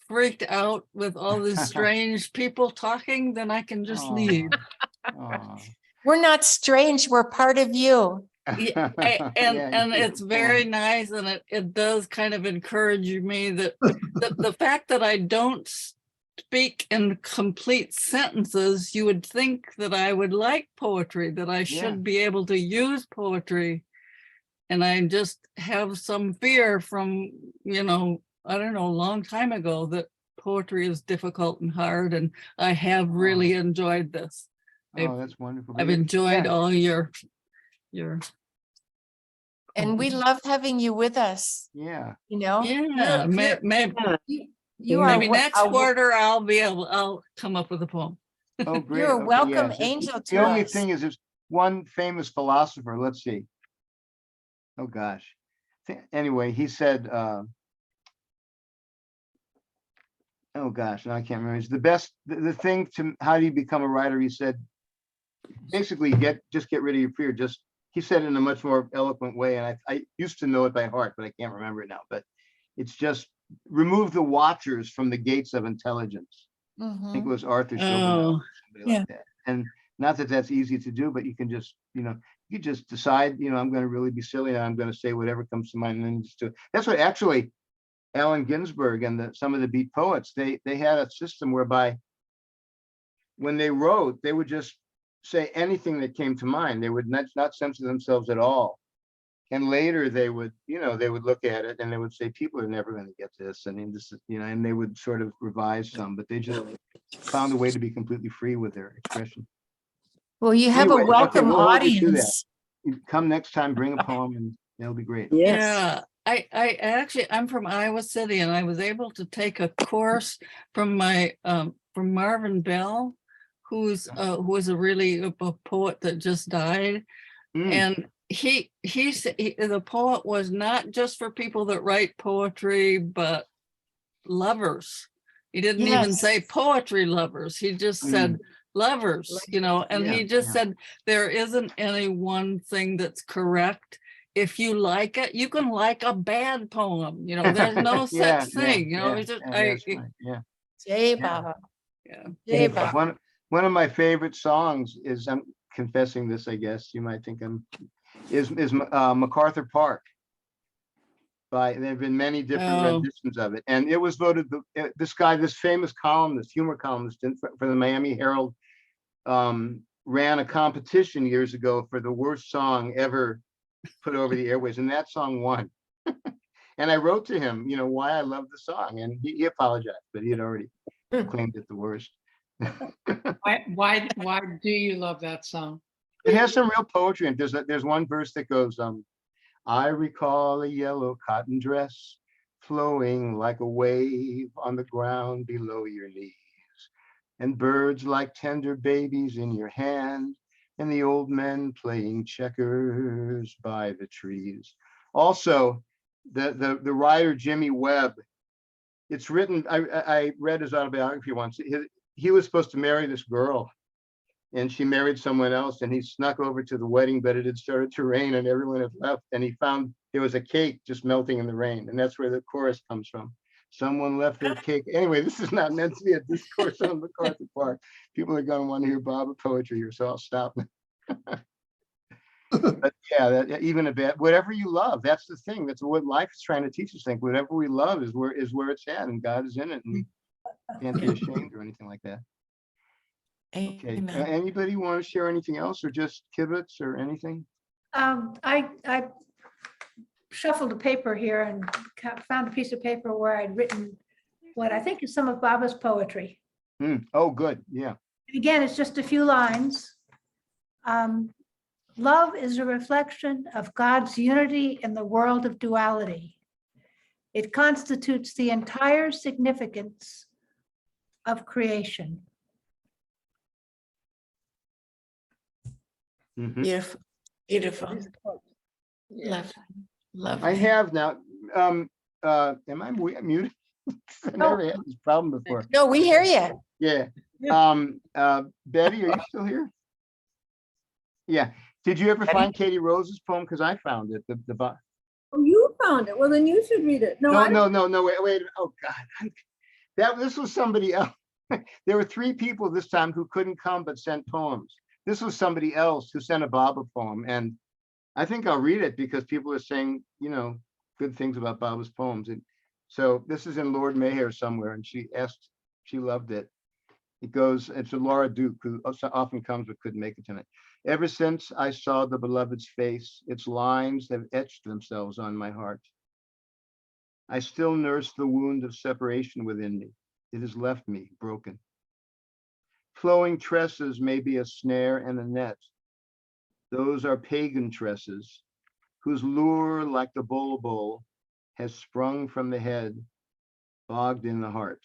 freaked out with all these strange people talking, then I can just leave. We're not strange. We're part of you. Yeah, and it's very nice, and it does kind of encourage me that the fact that I don't speak in complete sentences, you would think that I would like poetry, that I should be able to use poetry. And I just have some fear from, I don't know, a long time ago that poetry is difficult and hard, and I have really enjoyed this. That's wonderful. I've enjoyed all your. And we love having you with us. Yeah. Yeah, You are maybe next quarter I'll come up with a poem. Oh, great. You're a Okay, welcome yes. angel to The only us. thing is, there's one famous philosopher. Let's see. Oh gosh. Anyway, he said, oh gosh, now I can't remember. It's the best, the thing to, how do you become a writer? He said, basically just get rid of your fear. He said it in a much more eloquent way. And I used to know it by heart, but I can't remember it now. But it's just remove the watchers from the gates of intelligence. I think it was Arthur Schopenhauer, somebody like that. And not that that's easy to do, but you can just, you just decide, I'm going to really be silly and I'm going to say whatever comes to mind and then just do it. That's what actually Allen Ginsberg and some of the Beat poets, they had a system whereby when they wrote, they would just say anything that came to mind. They would not censor themselves at all. And later they would, they would look at it and they would say, people are never going to get this. I mean, this is, and they would sort of revise some, but they just found a way to be completely free with their expression. Well, you have Anyway, a welcome we'll hold you to that. audience. You come next time, bring a poem and it'll be great. Yeah, I'm from Iowa City, and I was able to take a course from from Marvin Bell, who was a really a poet that just died. And he said the poet was not just for people that write poetry, but lovers. He didn't even say poetry lovers. He just said lovers, and he just said there isn't any one thing that's correct. If you like it, you can like a bad poem. There's no such thing. It's just Jay Baba. Yeah. Jay Baba. One of my favorite songs is, I'm confessing this, I guess you might think is MacArthur Park. There have been many different renditions of it, and it was voted this famous columnist, humor columnist for the Miami Herald, ran a competition years ago for the worst song ever put over the airways, and that song won. And I wrote to him, why I love the song, and he apologized, but he had already claimed it the worst. Why do you love that song? It has some real poetry, and there's one verse that goes, I recall a yellow cotton dress flowing like a wave on the ground below your knees, and birds like tender babies in your hand, and the old men playing checkers by the trees. Also, the writer Jimmy Webb, it's written, I read his autobiography once. He was supposed to marry this girl, and she married someone else, and he snuck over to the wedding, but it had started to rain and everyone had left, and he found there was a cake just melting in the rain, and that's where the chorus comes from. Someone left their cake. Anyway, this is not meant to be a discourse on MacArthur Park. People are going to want to hear Baba poetry here, so I'll stop. But yeah, even a bit, whatever you love, that's the thing. That's what life is trying to teach us. Think whatever we love is where it's at, and God is in it, and we can't be ashamed or anything like that. Okay, Amen. anybody want to share anything else or just kibitz or anything? I shuffled a paper here and found a piece of paper where I'd written what I think is some of Baba's poetry. Oh, good, yeah. Again, it's just a few lines. Love is a reflection of God's unity in the world of duality. It constitutes the entire significance of creation. Mhm. Beautiful, beautiful. Love, love. I have now, am I muted? I never had this problem before. No, we hear you. Yeah. Betty, are you still here? Yeah. Did you ever Betty? find Katie Rose's poem? Because I found it. Oh, you found it. Well, then you should read it. No, I don't. No, wait. Oh, God. This was somebody else. There were 3 people this time who couldn't come but sent poems. This was somebody else who sent a Baba poem. And I think I'll read it because people are saying, good things about Baba's poems. And so this is in Lord Mayher somewhere. And she loved it. It goes, it's a Laura Duke who often comes but couldn't make it tonight. Ever since I saw the beloved's face, its lines have etched themselves on my heart. I still nurse the wound of separation within me. It has left me broken. Flowing tresses may be a snare and a net. Those are pagan tresses, whose lure, like the bulbul, has sprung from the head, bogged in the heart.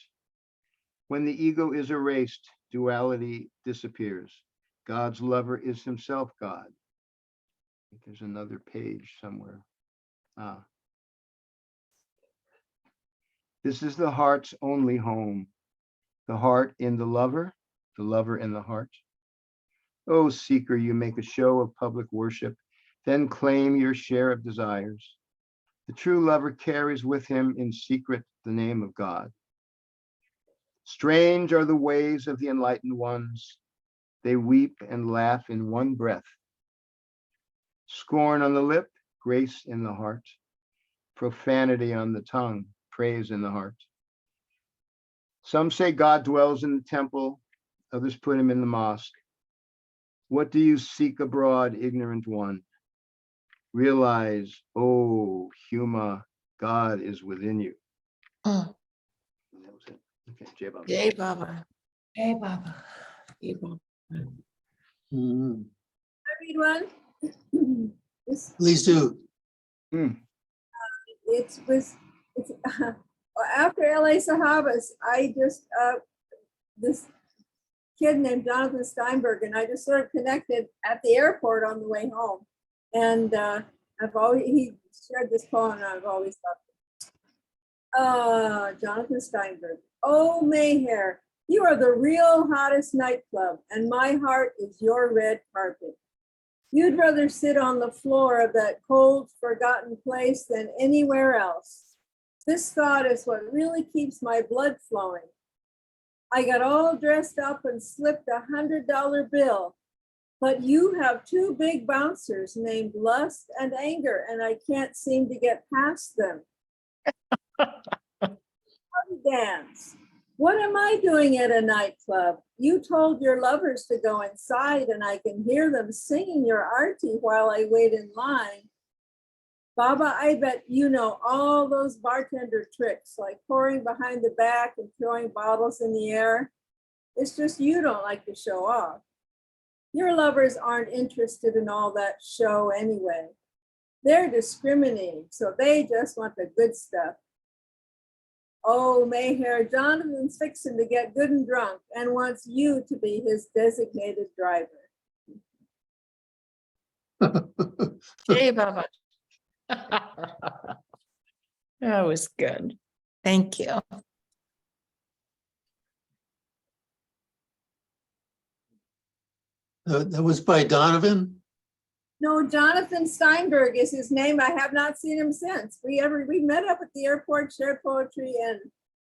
When the ego is erased, duality disappears. God's lover is himself God. I think there's another page somewhere. This is the heart's only home. The heart in the lover in the heart. Oh, seeker, you make a show of public worship, then claim your share of desires. The true lover carries with him in secret the name of God. Strange are the ways of the enlightened ones. They weep and laugh in one breath. Scorn on the lip, grace in the heart. Profanity on the tongue, praise in the heart. Some say God dwells in the temple, others put him in the mosque. What do you seek abroad, ignorant one? Realize, oh, Huma, God is within you. Mm. And that was it. Okay, Jai Baba. Jai Baba. Hey, Baba. Jai Baba. Mhm. I read one. Please do. It's after LA Sahabas, I just this kid named Jonathan Steinberg and I just sort of connected at the airport on the way home, and he shared this poem and I've always loved it. Jonathan Steinberg. Oh, Mayhair, you are the real hottest nightclub, and my heart is your red carpet. You'd rather sit on the floor of that cold, forgotten place than anywhere else. This thought is what really keeps my blood flowing. I got all dressed up and slipped $100 bill, but you have 2 big bouncers named Lust and Anger, and I can't seem to get past them. Dance. What am I doing at a nightclub? You told your lovers to go inside and I can hear them singing your arti while I wait in line. Baba, I bet you know all those bartender tricks like pouring behind the back and throwing bottles in the air. It's just you don't like to show off. Your lovers aren't interested in all that show anyway. They're discriminating, so they just want the good stuff. Oh, Mayhair, Jonathan's fixing to get good and drunk and wants you to be his designated driver. Jai Baba. That was good. Thank you. That was by Donovan. No, Jonathan Steinberg is his name. I have not seen him since. We met up at the airport, shared poetry, and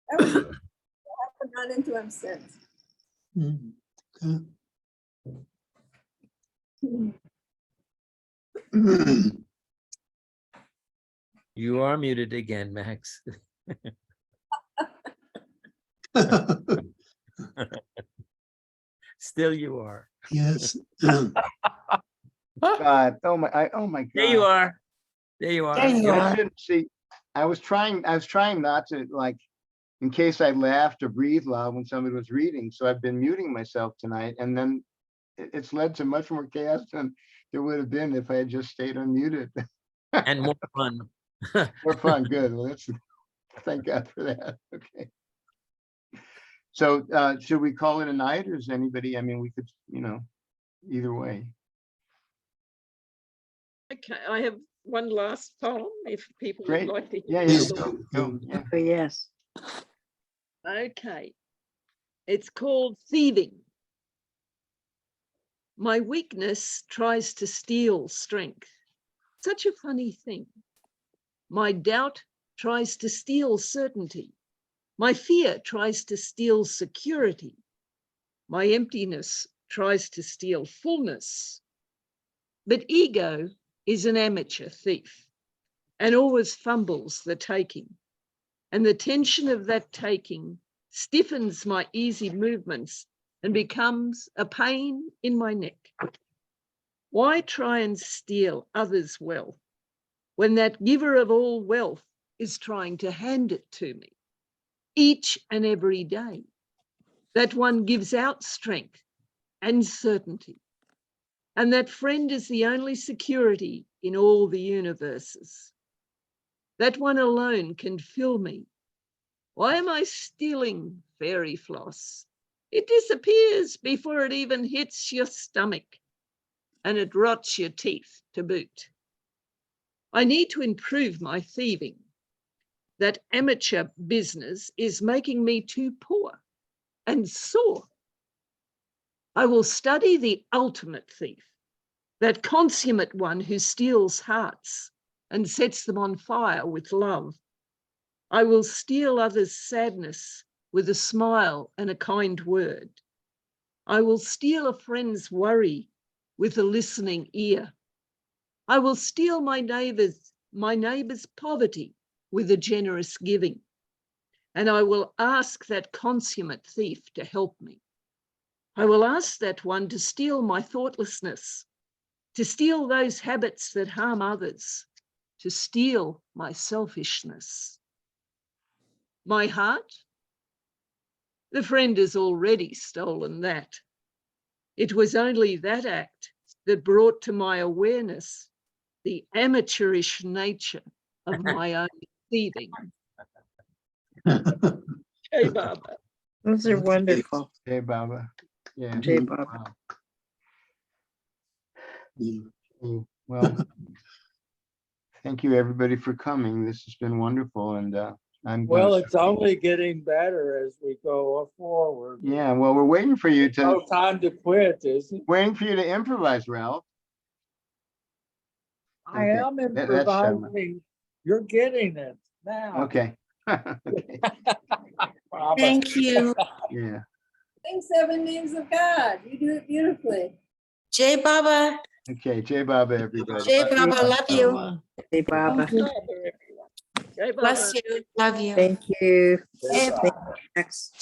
that was it. I haven't run into him since. Okay. You are muted again, Max. Still you are. Yes. God, oh my God. There you are. There you are. There you I are. shouldn't see, I was trying not to, like, in case I laughed or breathed loud when somebody was reading. So I've been muting myself tonight, and then it's led to much more chaos than there would have been if I had just stayed unmuted. And more fun. More fun, good. Well, that's, thank God for that. Okay. So should we call it a night, or is anybody, I mean, we could, either way. Okay, I have one last poem if people would Great. like to Yeah, hear. yeah. Please the- Go, yeah. Oh, yes. Okay. It's called Thieving. My weakness tries to steal strength. Such a funny thing. My doubt tries to steal certainty. My fear tries to steal security. My emptiness tries to steal fullness. But ego is an amateur thief and always fumbles the taking. And the tension of that taking stiffens my easy movements and becomes a pain in my neck. Why try and steal others' wealth when that giver of all wealth is trying to hand it to me each and every day? That one gives out strength and certainty. And that friend is the only security in all the universes. That one alone can fill me. Why am I stealing fairy floss? It disappears before it even hits your stomach, and it rots your teeth to boot. I need to improve my thieving. That amateur business is making me too poor and sore. I will study the ultimate thief, that consummate one who steals hearts and sets them on fire with love. I will steal others' sadness with a smile and a kind word. I will steal a friend's worry with a listening ear. I will steal my neighbor's poverty with a generous giving. And I will ask that consummate thief to help me. I will ask that one to steal my thoughtlessness, to steal those habits that harm others, to steal my selfishness. My heart? The friend has already stolen that. It was only that act that brought to my awareness the amateurish nature of my own thieving. Hey, Baba. Those are wonderful. Hey, Baba. Yeah. Jay Baba. Wow. Yeah. Well, thank you, everybody, for coming. This has been wonderful, and I'm Well, gonna, it's only getting better as we go forward. yeah. Well, we're waiting for you No to time to quit, is it? improvise, Ralph. I Okay, am that's improvising. You're getting it now. Okay. Okay. Baba. Thank you. Yeah. Sing 7 names of God. You do it beautifully. Jay Baba, Okay. Jay Baba, everybody. Jay Baba, love you. Hey, Baba. Jai Baba. Bless you. Love you. Thank you. Hey, Thank you, Max.